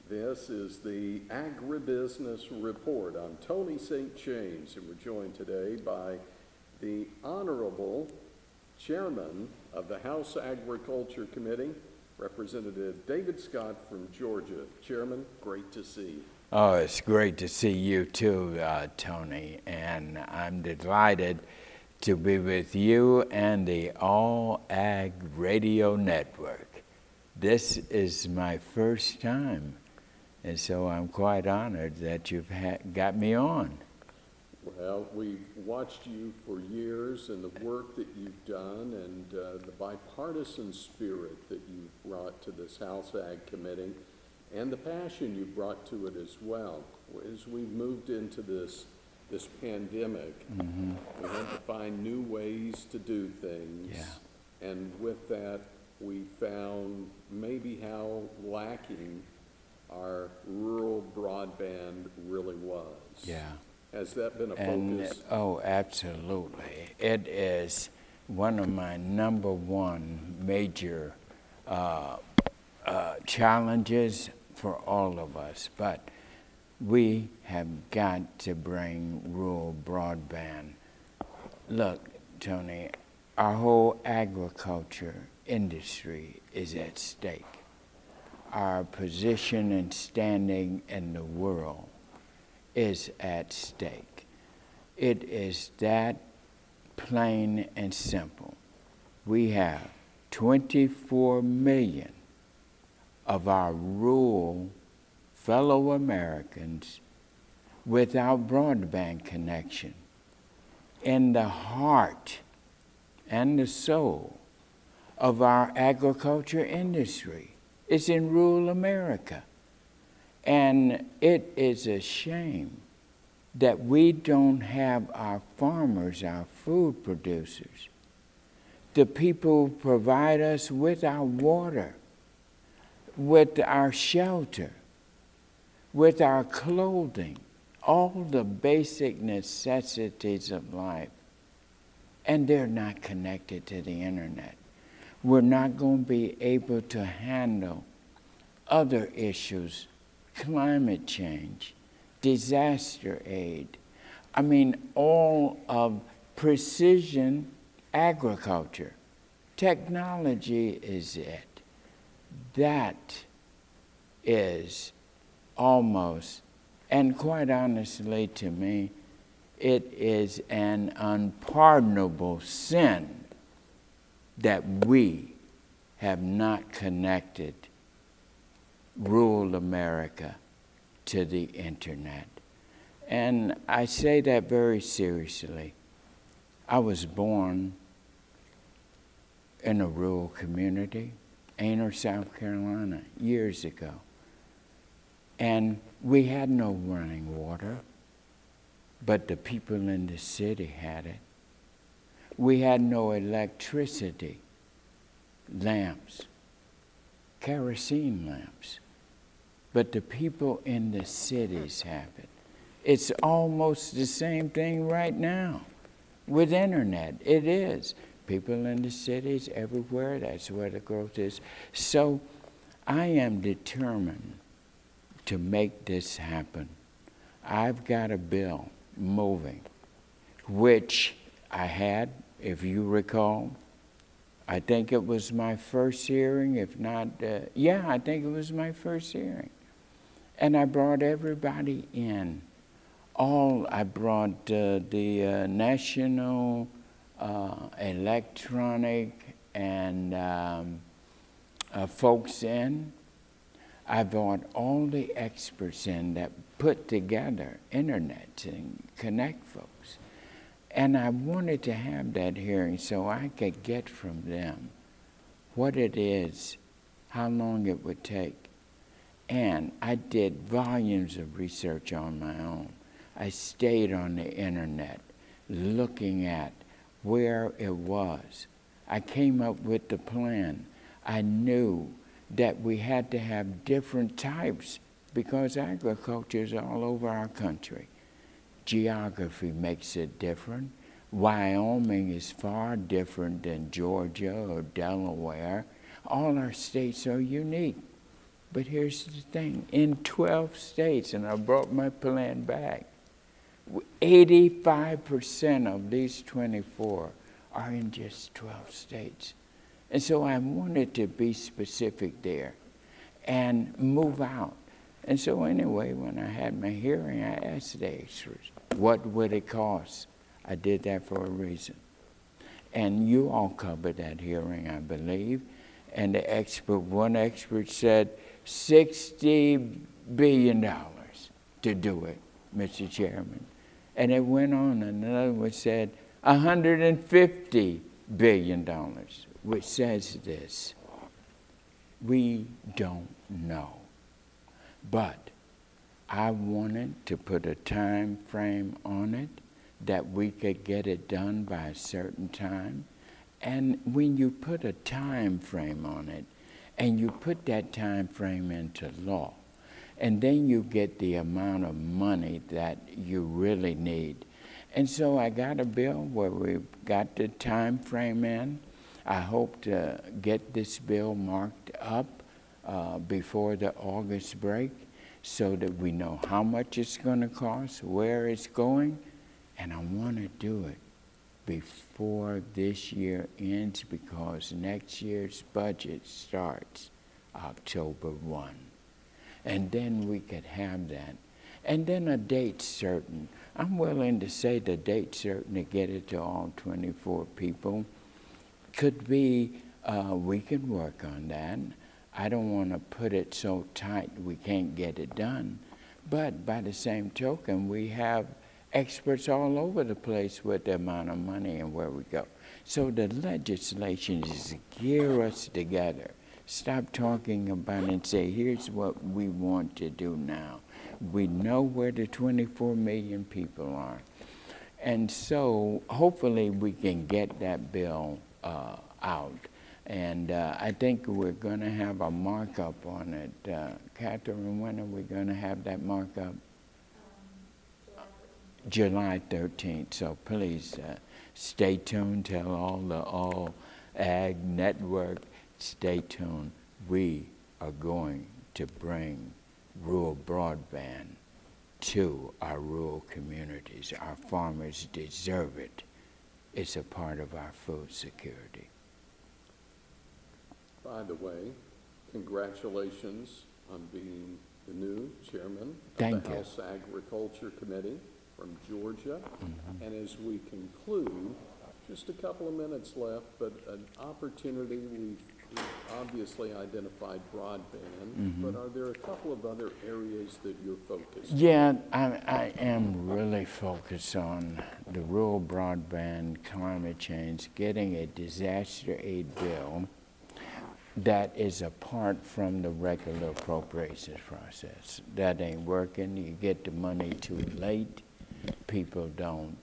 This is the Agribusiness Report. I'm Tony St. James, and we're joined today by the Honorable Chairman of the House Agriculture Committee, Representative David Scott from Georgia. Chairman, great to see you. Oh, it's great to see you too, Tony, and I'm delighted to be with you and the All Ag Radio Network. This is my first time, and so I'm quite honored that you've got me on. Well, we've watched you for years and the work that you've done and the bipartisan spirit that you've brought to this House Ag Committee and the passion you brought to it as well. As we've moved into this pandemic, we had to find new ways to do things. Yeah. And with that, we found maybe how lacking our rural broadband really was. Yeah. Has that been a And, focus? oh, absolutely. It is one of my number one major challenges for all of us. But we have got to bring rural broadband. Look, Tony, our whole agriculture industry is at stake. Our position and standing in the world is at stake. It is that plain and simple. We have 24 million of our rural fellow Americans without broadband connection. In the heart and the soul of our agriculture industry is in rural America. And it is a shame that we don't have our farmers, our food producers, the people who provide us with our water, with our shelter, with our clothing, all the basic necessities of life, and they're not connected to the internet. We're not going to be able to handle other issues, climate change, disaster aid. I mean, all of precision agriculture. Technology is it. That is almost, and quite honestly to me, it is an unpardonable sin that we have not connected rural America to the internet. And I say that very seriously. I was born in a rural community, Ainer, South Carolina, years ago. And we had no running water, but the people in the city had it. We had no electricity, lamps, kerosene lamps, but the people in the cities have it. It's almost the same thing right now with internet. It is. People in the cities everywhere, that's where the growth is. So I am determined to make this happen. I've got a bill moving, which I had, if you recall, I think it was my first hearing, if not, I think it was my first hearing. And I brought everybody in. I brought the National Electronic and folks in. I brought all the experts in that put together internet to connect folks. And I wanted to have that hearing so I could get from them what it is, how long it would take. And I did volumes of research on my own. I stayed on the internet looking at where it was. I came up with the plan. I knew that we had to have different types because agriculture is all over our country. Geography makes it different. Wyoming is far different than Georgia or Delaware. All our states are unique. But here's the thing, in 12 states, and I brought my plan back, 85% of these 24 are in just 12 states. And so I wanted to be specific there and move out. And so anyway, when I had my hearing, I asked the experts, what would it cost? I did that for a reason. And you all covered that hearing, I believe. And one expert said $60 billion to do it, Mr. Chairman. And it went on, and another one said $150 billion, which says this: we don't know. But I wanted to put a time frame on it that we could get it done by a certain time. And when you put a time frame on it, and you put that time frame into law, and then you get the amount of money that you really need. And so I got a bill where we've got the time frame in. I hope to get this bill marked up before the August break so that we know how much it's going to cost, where it's going, and I want to do it before this year ends, because next year's budget starts October 1. And then we could have that. And then a date certain. I'm willing to say the date certain to get it to all 24 people. Could be, we could work on that. I don't want to put it so tight we can't get it done. But by the same token, we have experts all over the place with the amount of money and where we go. So the legislation is to gear us together. Stop talking about it and say, here's what we want to do now. We know where the 24 million people are. And so hopefully we can get that bill out. And I think we're going to have a markup on it. Catherine, when are we going to have that markup? July 13th. So please stay tuned. Tell all the All Ag Network, stay tuned. We are going to bring rural broadband to our rural communities. Our farmers deserve it. It's a part of our food security. By the way, congratulations on being the new chairman Thank of the you. House Agriculture Committee from Georgia. Mm-hmm. And as we conclude, just a couple of minutes left, but an opportunity. We've obviously identified broadband, but are there a couple of other areas that you're focused on? Yeah, I am really focused on the rural broadband, climate change, getting a disaster aid bill that is apart from the regular appropriations process. That ain't working. You get the money too late. People don't.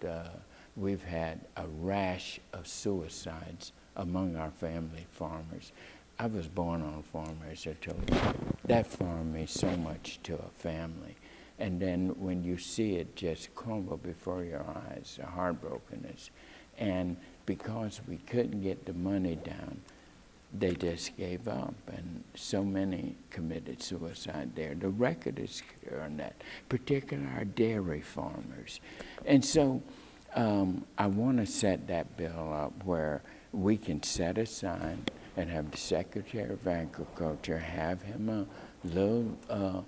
We've had a rash of suicides among our family farmers. I was born on a farm, as I told you. That farm means so much to a family. And then when you see it just crumble before your eyes, the heartbrokenness. And because we couldn't get the money down, they just gave up, and so many committed suicide there. The record is clear on that, particularly our dairy farmers. And so I want to set that bill up where we can set aside and have the Secretary of Agriculture have him a little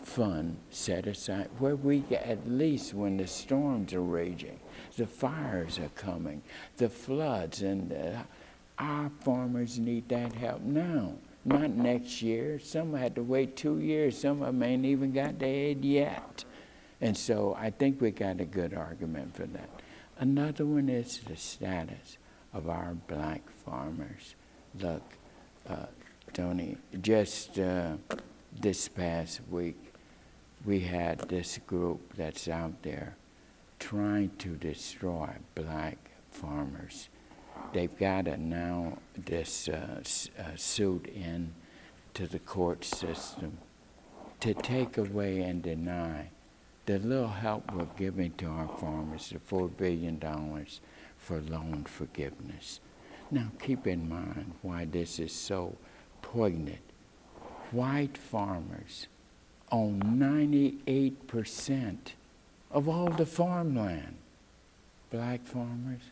fund set aside where we, at least when the storms are raging, the fires are coming, the floods, and our farmers need that help now, not next year. Some had to wait 2 years. Some of them ain't even got the aid yet. And so I think we got a good argument for that. Another one is the status of our black farmers. Look, Tony, just this past week, we had this group that's out there trying to destroy black farmers. They've got now this suit in to the court system to take away and deny the little help we're giving to our farmers, the $4 billion for loan forgiveness. Now keep in mind why this is so poignant. white farmers own 98% of all the farmland. Black farmers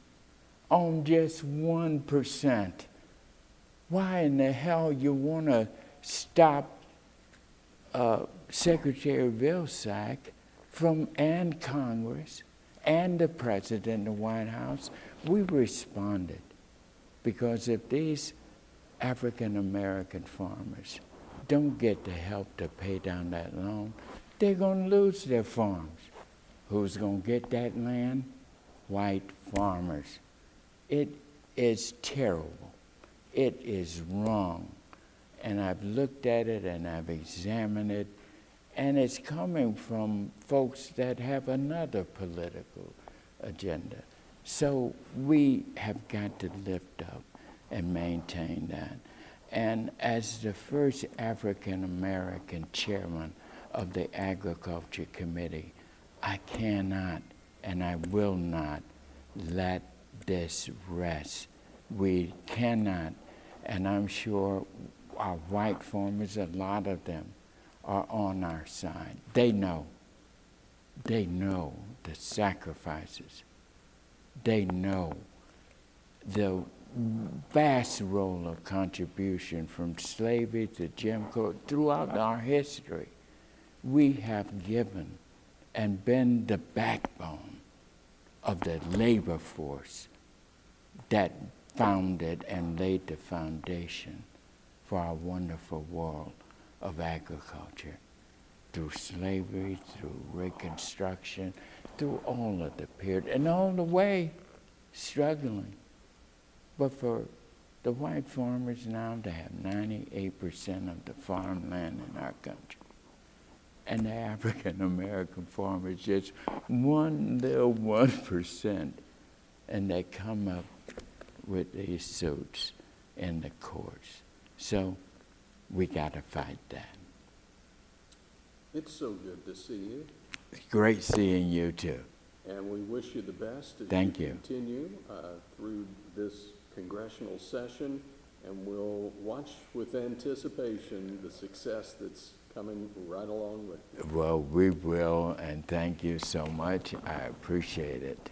own just 1%. Why in the hell you want to stop Secretary Vilsack and Congress and the President of the White House? We responded because if these African American farmers don't get the help to pay down that loan, they're going to lose their farms. Who's going to get that land? White farmers. It is terrible. It is wrong. And I've looked at it and I've examined it, and it's coming from folks that have another political agenda. So we have got to lift up and maintain that. And as the first African American chairman of the Agriculture Committee, I cannot and I will not let this rest. We cannot, and I'm sure our white farmers, a lot of them, are on our side. They know the sacrifices. They know the vast role of contribution from slavery to Jim Crow throughout our history. We have given and been the backbone of the labor force that founded and laid the foundation for our wonderful world of agriculture, through slavery, through Reconstruction, through all of the period, and all the way struggling. But for the white farmers now to have 98% of the farmland in our country, and the African American farmers just one little 1%, and they come up with these suits in the courts. So we got to fight that. It's so good to see you. It's great seeing you too. And we wish you the best as Thank you you. continue through this congressional session, and we'll watch with anticipation the success that's coming right along with it. Well, we will, and thank you so much. I appreciate it.